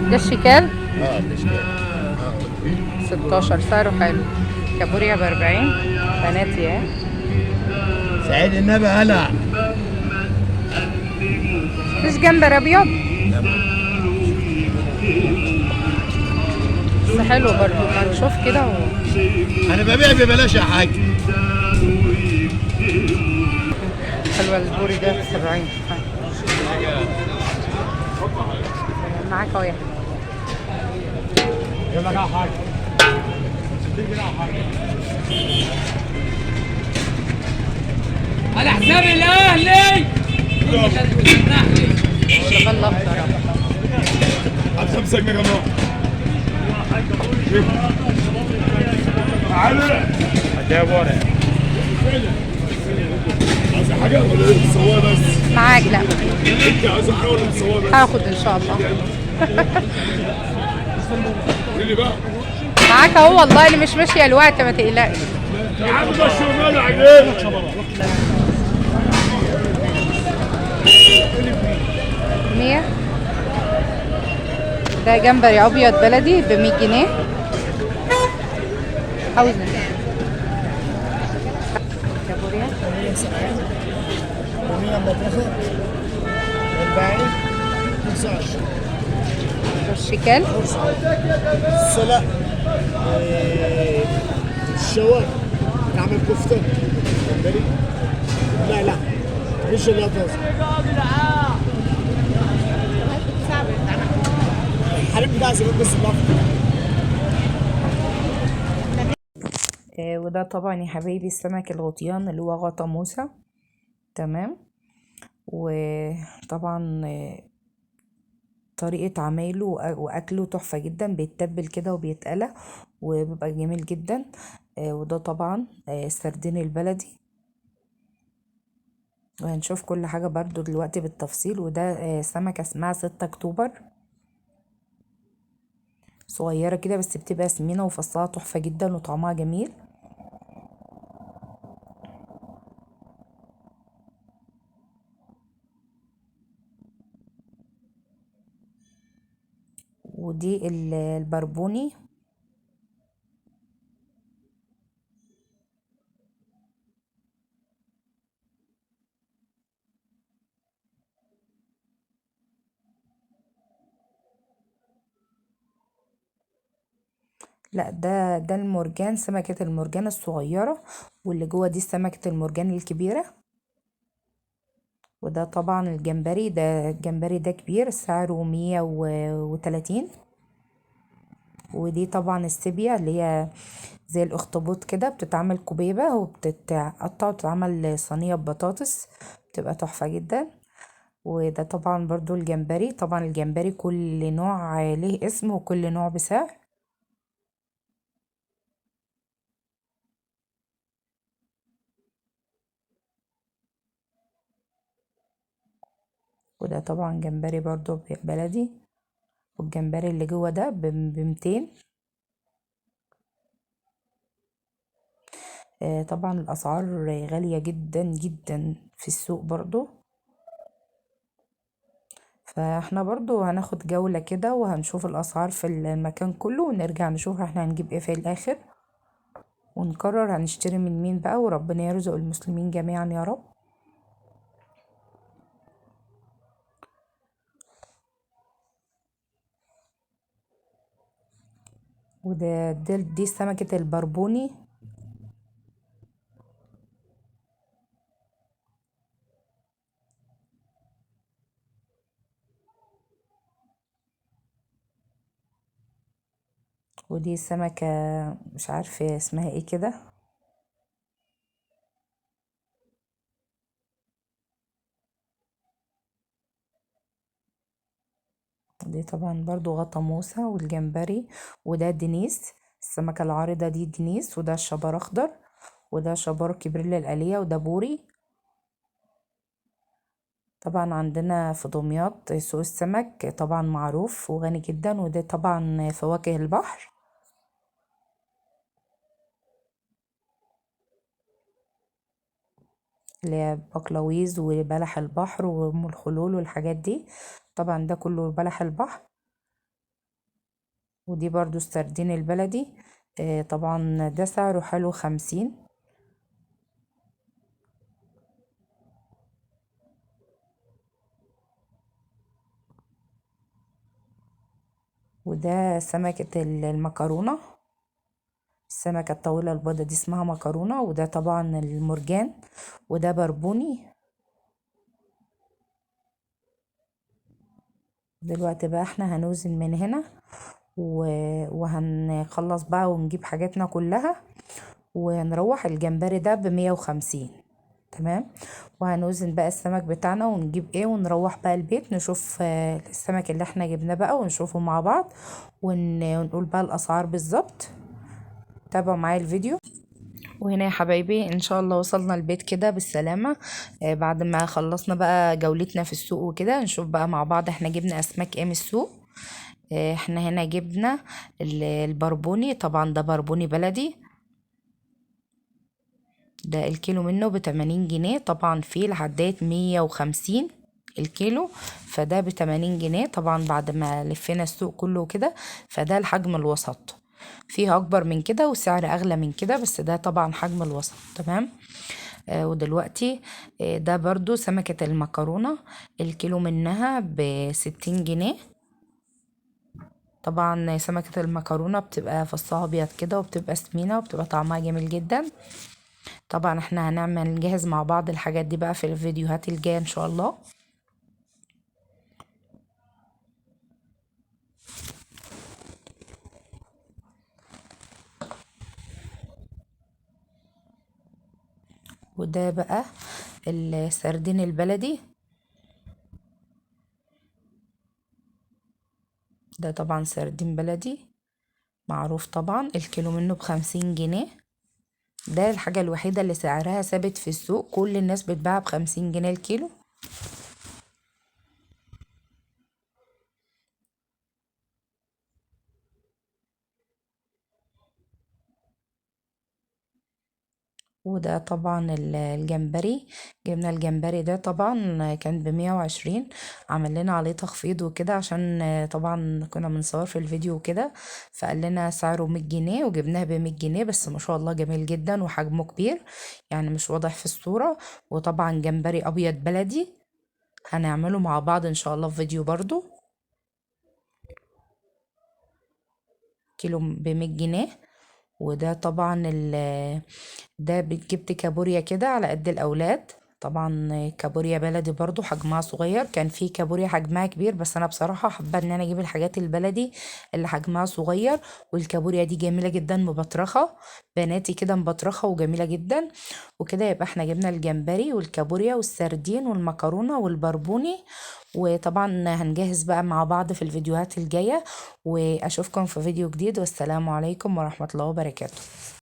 ده الشيكال اه تشكيل. 16 سعره حلو. كابوريا ب40. بناتي اهي. سعيد النبي هلا. مفيش جمبري ابيض بس حلو برضو، ما نشوف كده انا ببيع ببلاش يا حاج. حلوة البوري ده ب70. معاك اهو يا على حساب الاهلي. شغال الاخضر اهو. على 5 جنيه كمان. تعالى. هديها بوري. عايز حاجه ولا سواها بس؟ معاك لا انت عايز حاجه ولا سواها بس؟ هاخد ان شاء الله. اللي بقى معاك اهو والله، اللي مش ماشيه الوقت ما تقلقش. يا عم ده الشمال عجيب. 100. ده جمبري ابيض بلدي ب100 جنيه. عاوز كابوريا 100 مطرحه 40 25 والشيكال السلق. الشوارع تعمل كفته جمبري. لا لا مش اللي طازه. الحليب بتاع زمان بس الأفضل. وده طبعا يا حبايبي السمك الغطيان اللي هو غطا موسى. تمام. وطبعا طريقة عمايله وأكله تحفة جدا، بيتبل كده وبيتقلى وبيبقى جميل جدا. وده طبعا السردين البلدي، وهنشوف كل حاجة برضو دلوقتي بالتفصيل. وده سمكة اسمها 6 أكتوبر، صغيرة كده بس بتبقى سمينة وفصها تحفة جدا وطعمها جميل. ودي البربوني. لا ده المرجان، سمكة المرجان الصغيرة، واللي جوه دي سمكة المرجان الكبيرة. وده طبعا الجمبري، ده الجمبري ده كبير سعره 130. ودي طبعا السيبيا اللي هي زي الاخطبوط كده، بتتعمل كبيبة وبتتقطع وتتعمل صينية ببطاطس، بتبقى تحفة جدا. وده طبعا برضو الجمبري، طبعا الجمبري كل نوع ليه اسم وكل نوع بسعر. وده طبعا جمبري برضو بلدي، والجمبري اللي جوه ده ب200. طبعا الأسعار غالية جدا جدا في السوق برضو. فاحنا برضو هناخد جولة كده وهنشوف الأسعار في المكان كله، ونرجع نشوف احنا هنجيب ايه في الآخر، ونقرر هنشتري من مين بقى، وربنا يرزق المسلمين جميعا يا رب. دي سمكة البربوني. ودي سمكة مش عارفة اسمها ايه كده. دي طبعا برضو غطا موسى والجمبري. وده دينيس، السمكة العارضة دي دينيس. وده الشبار اخضر، وده شبار كبريل الآلية، وده بوري. طبعا عندنا في دمياط سوق السمك طبعا معروف وغني جدا، وده طبعا فواكه البحر. اللي هي بقلاويز وبلح البحر وام الخلول والحاجات دي. طبعا ده كله بلح البحر. ودي برضو السردين البلدي. طبعا ده سعره حلو 50. وده سمكة المكرونة، السمكة الطويلة البيضة دي اسمها مكرونة. وده طبعا المرجان. وده بربوني. دلوقتي بقى احنا هنوزن من هنا وهنخلص بقى ونجيب حاجاتنا كلها ونروح. الجمبري ده ب150. تمام. وهنوزن بقى السمك بتاعنا ونجيب ايه ونروح بقى البيت نشوف السمك اللي احنا جبناه بقى ونشوفه مع بعض ونقول بقى الاسعار بالظبط. تابعوا معايا الفيديو. وهنا يا حبايبي ان شاء الله وصلنا البيت كده بالسلامة. بعد ما خلصنا بقى جولتنا في السوق وكده نشوف بقى مع بعض احنا جبنا اسماك ايه من السوق. احنا هنا جبنا البربوني. طبعا ده بربوني بلدي. ده الكيلو منه ب80 جنيه. طبعا فيه لحدات 150 الكيلو، فده ب80 جنيه. طبعا بعد ما لفينا السوق كله كده فده الحجم الوسط. فيه اكبر من كده وسعر اغلى من كده، بس ده طبعا حجم الوسط. تمام. ودلوقتي ده برضو سمكة المكرونة. الكيلو منها ب60 جنيه. طبعا سمكة المكرونة بتبقى فصها ابيض كده وبتبقى سمينة وبتبقى طعمها جميل جدا. طبعا احنا نجهز مع بعض الحاجات دي بقى في الفيديوهات الجاية ان شاء الله. وده بقى السردين البلدي. ده طبعا سردين بلدي معروف. طبعا الكيلو منه ب50 جنيه. ده الحاجة الوحيدة اللي سعرها ثابت في السوق، كل الناس بتباع ب50 جنيه الكيلو. وده طبعا الجمبري. جبنا الجمبري ده طبعا كان ب120. عمل لنا عليه تخفيض وكده عشان طبعا كنا بنصور في الفيديو وكده، فقال لنا سعره 100 جنيه وجبناه ب100 جنيه. بس ما شاء الله جميل جدا وحجمه كبير، يعني مش واضح في الصورة. وطبعا جمبري ابيض بلدي هنعمله مع بعض ان شاء الله في فيديو برضو. كيلو ب100 جنيه. وده طبعا ده جبت كابوريا كده على قد الاولاد. طبعا كابوريا بلدي برضو حجمها صغير. كان في كابوريا حجمها كبير بس انا بصراحة حابة ان انا اجيب الحاجات البلدي اللي حجمها صغير. والكابوريا دي جميلة جدا مبطرخة، بناتي كده مبطرخة وجميلة جدا. وكده يبقى احنا جبنا الجمبري والكابوريا والسردين والمكرونة والبربوني. وطبعا هنجهز بقى مع بعض في الفيديوهات الجاية. واشوفكم في فيديو جديد، والسلام عليكم ورحمة الله وبركاته.